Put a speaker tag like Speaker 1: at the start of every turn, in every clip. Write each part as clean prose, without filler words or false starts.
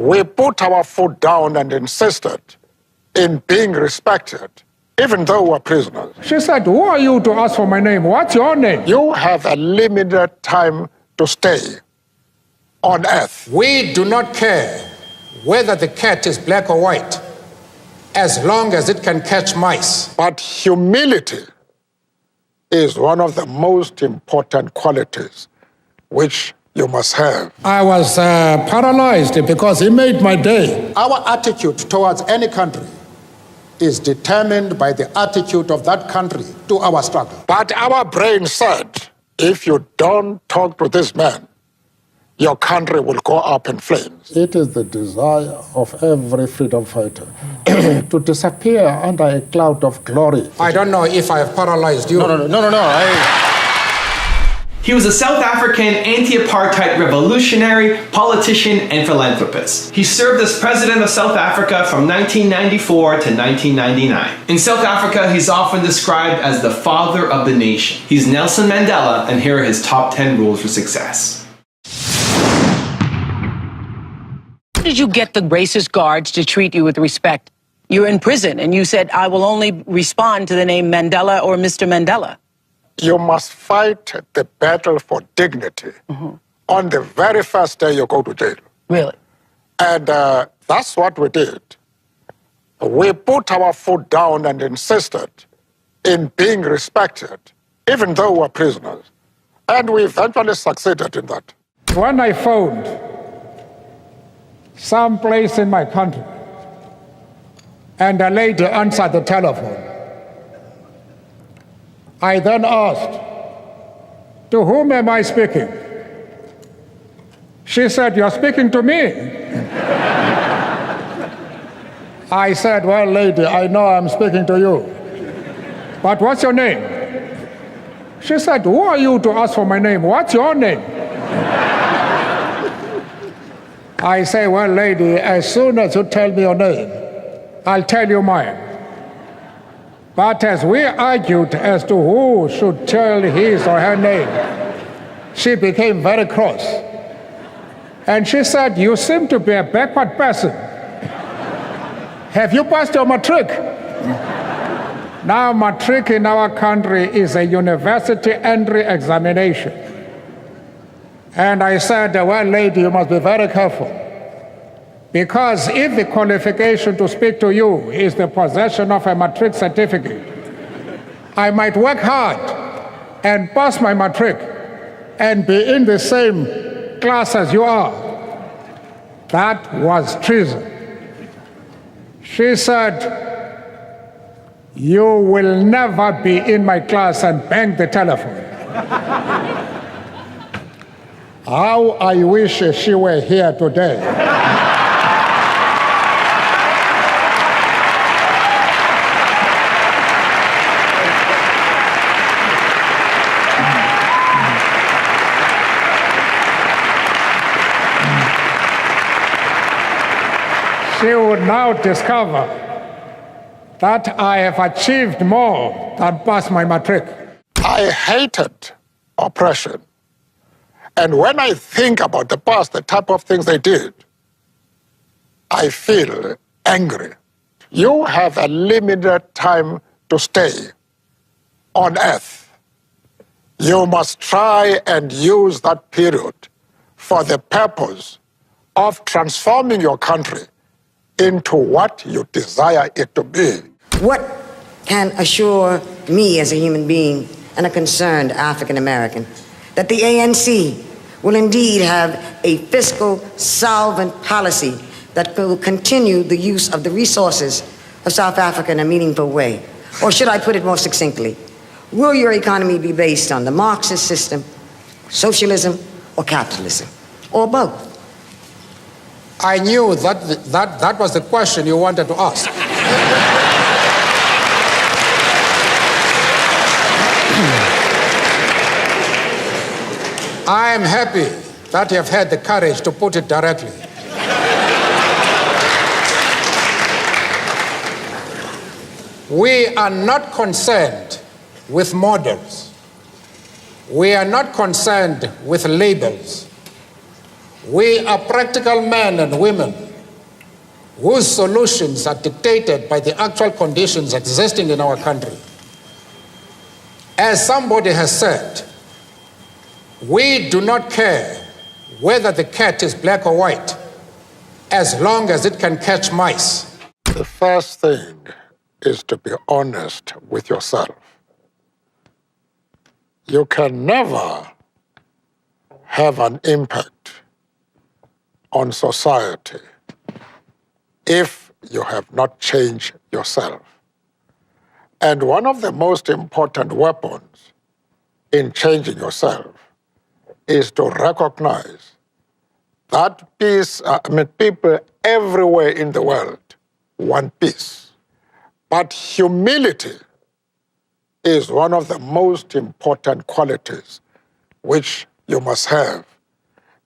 Speaker 1: We put our foot down and insisted in being respected, even though we're prisoners.
Speaker 2: She said, who are you to ask for my name? What's your name?
Speaker 1: You have a limited time to stay on earth.
Speaker 3: We do not care whether the cat is black or white, as long as it can catch mice.
Speaker 1: But humility is one of the most important qualities which you must have.
Speaker 2: I was paralyzed because he made my day.
Speaker 3: Our attitude towards any country is determined by the attitude of that country to our struggle.
Speaker 1: But our brain said, if you don't talk to this man, your country will go up in flames.
Speaker 2: It is the desire of every freedom fighter to disappear under a cloud of glory.
Speaker 3: I don't know if I have paralyzed you.
Speaker 2: No.
Speaker 4: He was a South African anti-apartheid revolutionary, politician, and philanthropist. He served as president of South Africa from 1994 to 1999. In South Africa, he's often described as the father of the nation. He's Nelson Mandela, and here are his top 10 rules for success.
Speaker 5: How did you get the racist guards to treat you with respect? You're in prison, and you said, I will only respond to the name Mandela or Mr. Mandela.
Speaker 1: You must fight the battle for dignity on the very first day you go to jail.
Speaker 5: Really?
Speaker 1: And that's what we did. We put our foot down and insisted in being respected, even though we're prisoners. And we eventually succeeded in that.
Speaker 2: When I found some place in my country and a lady answered the telephone, I then asked, to whom am I speaking? She said, you're speaking to me. I said, well, lady, I know I'm speaking to you, but what's your name? She said, who are you to ask for my name? What's your name? I say, well, lady, as soon as you tell me your name, I'll tell you mine. But as we argued as to who should tell his or her name, she became very cross. And she said, you seem to be a backward person. Have you passed your matric? Now, matric in our country is a university entry examination. And I said, well, lady, you must be very careful. Because if the qualification to speak to you is the possession of a matric certificate, I might work hard and pass my matric and be in the same class as you are. That was treason. She said, you will never be in my class, and bang the telephone. How I wish she were here today. She would now discover that I have achieved more than pass my matric.
Speaker 1: I hated oppression. And when I think about the past, the type of things they did, I feel angry. You have a limited time to stay on earth. You must try and use that period for the purpose of transforming your country into what you desire it to be.
Speaker 6: What can assure me as a human being and a concerned African American that the ANC will indeed have a fiscal solvent policy that will continue the use of the resources of South Africa in a meaningful way? Or should I put it more succinctly, will your economy be based on the Marxist system, socialism, or capitalism, or both?
Speaker 3: I knew that was the question you wanted to ask. I am happy that you have had the courage to put it directly. We are not concerned with models. We are not concerned with labels. We are practical men and women whose solutions are dictated by the actual conditions existing in our country. As somebody has said, we do not care whether the cat is black or white, as long as it can catch mice.
Speaker 1: The first thing is to be honest with yourself. You can never have an impact on society if you have not changed yourself. And one of the most important weapons in changing yourself is to recognize that people everywhere in the world want peace. But humility is one of the most important qualities which you must have.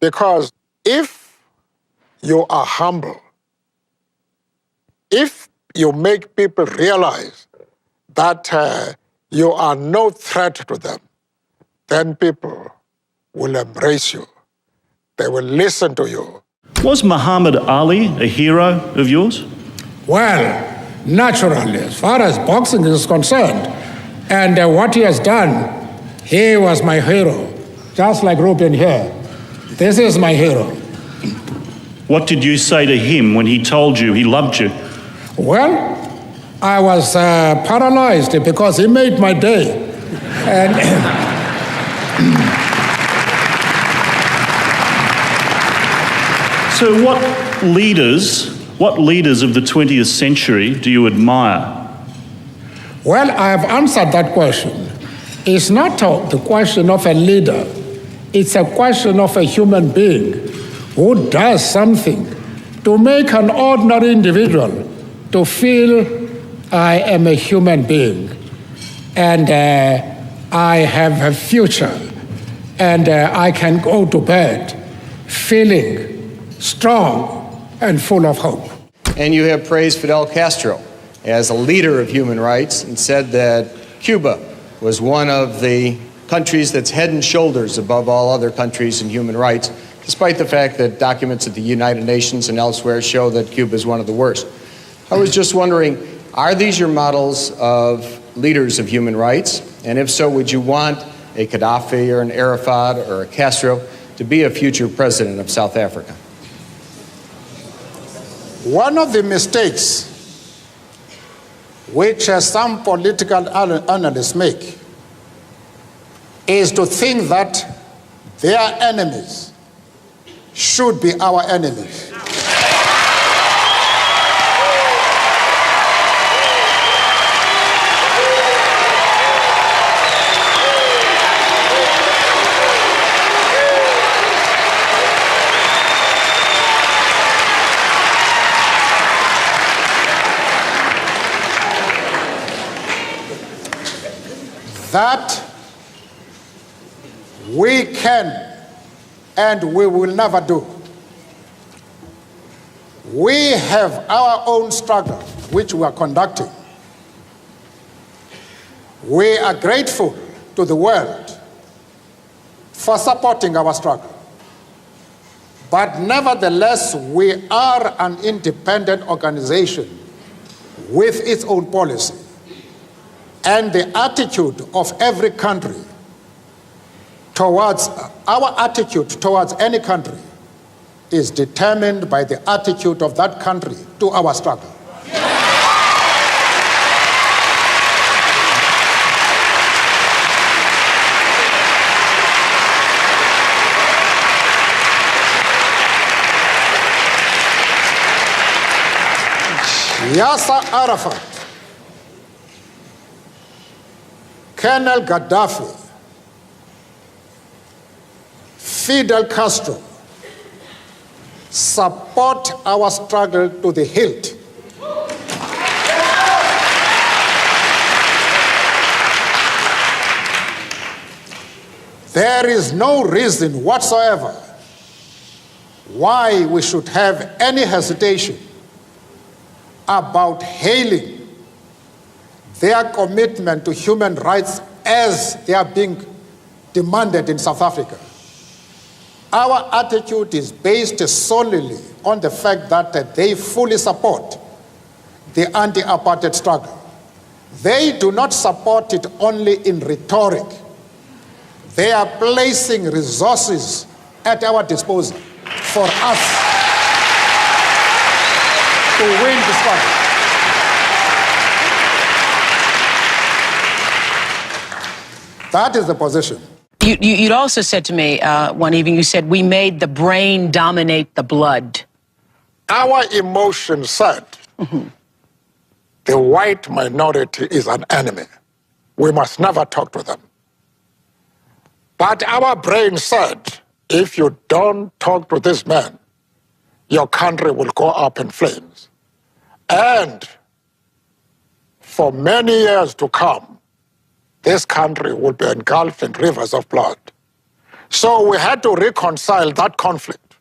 Speaker 1: Because if you are humble, if you make people realize that you are no threat to them, then people will embrace you. They will listen to you.
Speaker 7: Was Muhammad Ali a hero of yours?
Speaker 2: Well, naturally, as far as boxing is concerned, and what he has done, he was my hero, just like Ruben here. This is my hero.
Speaker 7: What did you say to him when he told you he loved you?
Speaker 2: Well, I was paralyzed because he made my day. And
Speaker 7: So what leaders of the 20th century do you admire?
Speaker 2: well, I have answered that question. It's not the question of a leader. It's a question of a human being who does something to make an ordinary individual to feel I am a human being and I have a future and I can go to bed feeling strong and full of hope.
Speaker 8: And you have praised Fidel Castro as a leader of human rights and said that Cuba was one of the countries that's head and shoulders above all other countries in human rights, despite the fact that documents at the United Nations and elsewhere show that Cuba is one of the worst. I was just wondering, are these your models of leaders of human rights? And if so, would you want a Gaddafi or an Arafat or a Castro to be a future president of South Africa?
Speaker 3: One of the mistakes which some political analysts make is to think that their enemies should be our enemies. That we can and we will never do. We have our own struggle, which we are conducting. We are grateful to the world for supporting our struggle. But nevertheless, we are an independent organization with its own policy. And the attitude of every country towards, our attitude towards any country is determined by the attitude of that country to our struggle. Yasser Arafat, Colonel Gaddafi, Fidel Castro support our struggle to the hilt. There is no reason whatsoever why we should have any hesitation about hailing their commitment to human rights as they are being demanded in South Africa. Our attitude is based solely on the fact that they fully support the anti-apartheid struggle. They do not support it only in rhetoric. They are placing resources at our disposal for us to win the struggle. That is the position.
Speaker 5: You'd also said to me one evening, you said, we made the brain dominate the blood.
Speaker 1: Our emotion said, the white minority is an enemy. We must never talk to them. But our brain said, if you don't talk to this man, your country will go up in flames. And for many years to come, this country will be engulfed in rivers of blood. So we had to reconcile that conflict.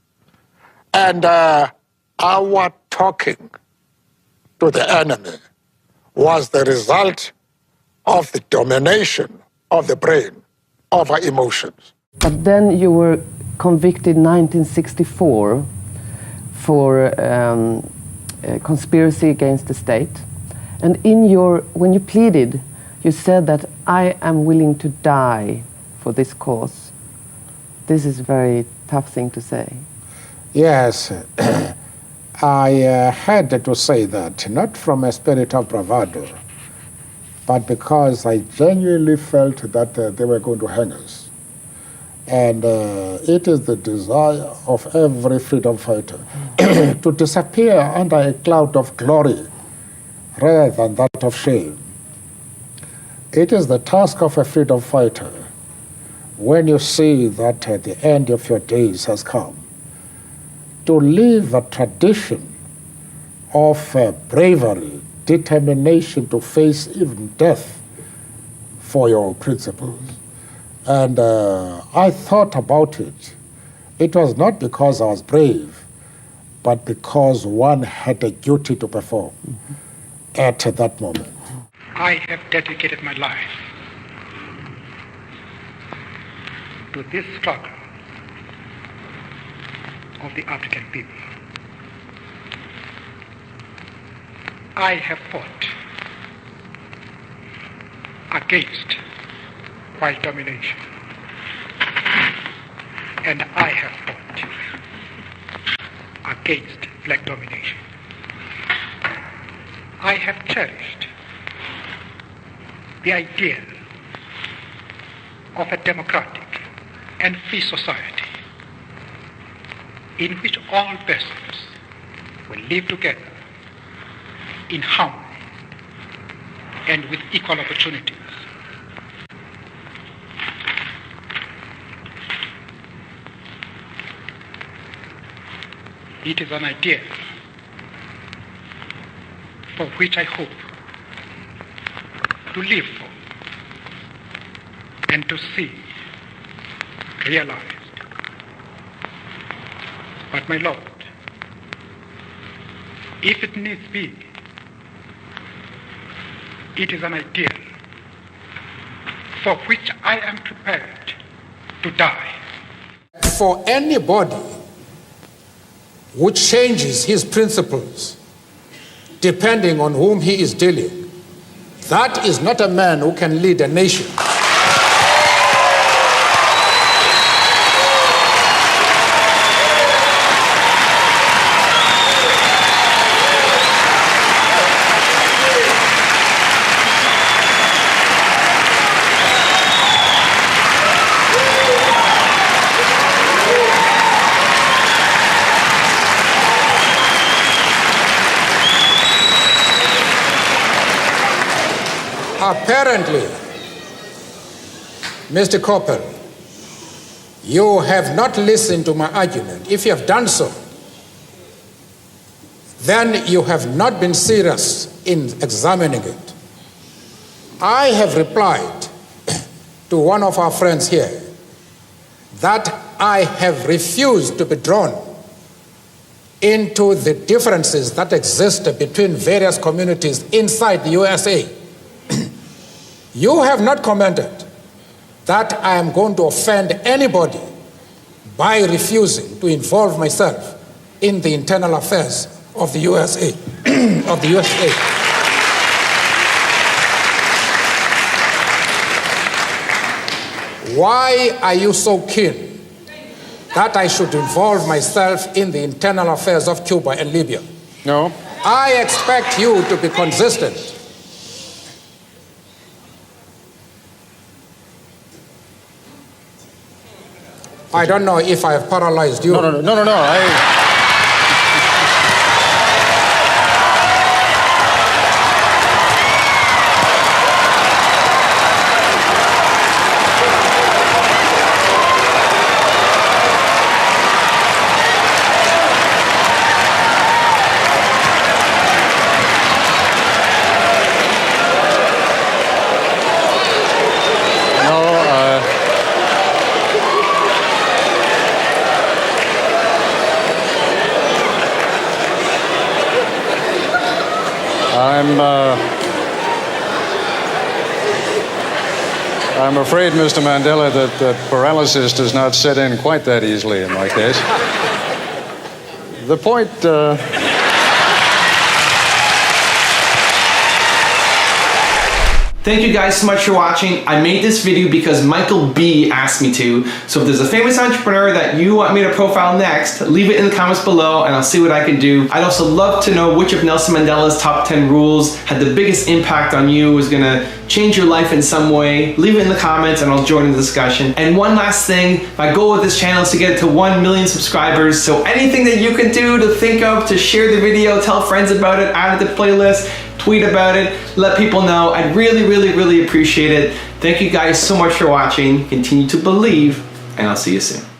Speaker 1: And our talking to the enemy was the result of the domination of the brain over emotions.
Speaker 9: But then you were convicted in 1964 for conspiracy against the state. And when you pleaded, you said that I am willing to die for this cause. This is a very tough thing to say.
Speaker 2: Yes, I had to say that, not from a spirit of bravado, but because I genuinely felt that they were going to hang us. And it is the desire of every freedom fighter to disappear under a cloud of glory rather than that of shame. It is the task of a freedom fighter, when you see that the end of your days has come, to live a tradition of bravery, determination to face even death for your principles. And I thought about it. It was not because I was brave, but because one had a duty to perform at that moment.
Speaker 10: I have dedicated my life to this struggle of the African people. I have fought against white domination, and I have fought against black domination. I have cherished the idea of a democratic and free society in which all persons will live together in harmony and with equal opportunities. It is an idea for which I hope to live for and to see realized. But my Lord, if it needs be, it is an ideal for which I am prepared to die.
Speaker 3: For anybody who changes his principles depending on whom he is dealing, that is not a man who can lead a nation. Apparently, Mr. Coppel, you have not listened to my argument. If you have done so, then you have not been serious in examining it. I have replied to one of our friends here that I have refused to be drawn into the differences that exist between various communities inside the USA. You have not commented that I am going to offend anybody by refusing to involve myself in the internal affairs of the USA, of the USA. Why are you so keen that I should involve myself in the internal affairs of Cuba and Libya?
Speaker 8: No.
Speaker 3: I expect you to be consistent. I don't know if I have paralyzed you.
Speaker 8: No.
Speaker 11: I'm afraid, Mr. Mandela, that paralysis does not set in quite that easily in my case. The point...
Speaker 4: Thank you guys so much for watching. I made this video because Michael B asked me to. So if there's a famous entrepreneur that you want me to profile next, leave it in the comments below and I'll see what I can do. I'd also love to know which of Nelson Mandela's top 10 rules had the biggest impact on you, was gonna change your life in some way. Leave it in the comments and I'll join in the discussion. And one last thing, my goal with this channel is to get to 1 million subscribers. So anything that you can do to think of to share the video, tell friends about it, add it to the playlist, tweet about it, let people know. I'd really appreciate it. Thank you guys so much for watching. Continue to believe, and I'll see you soon.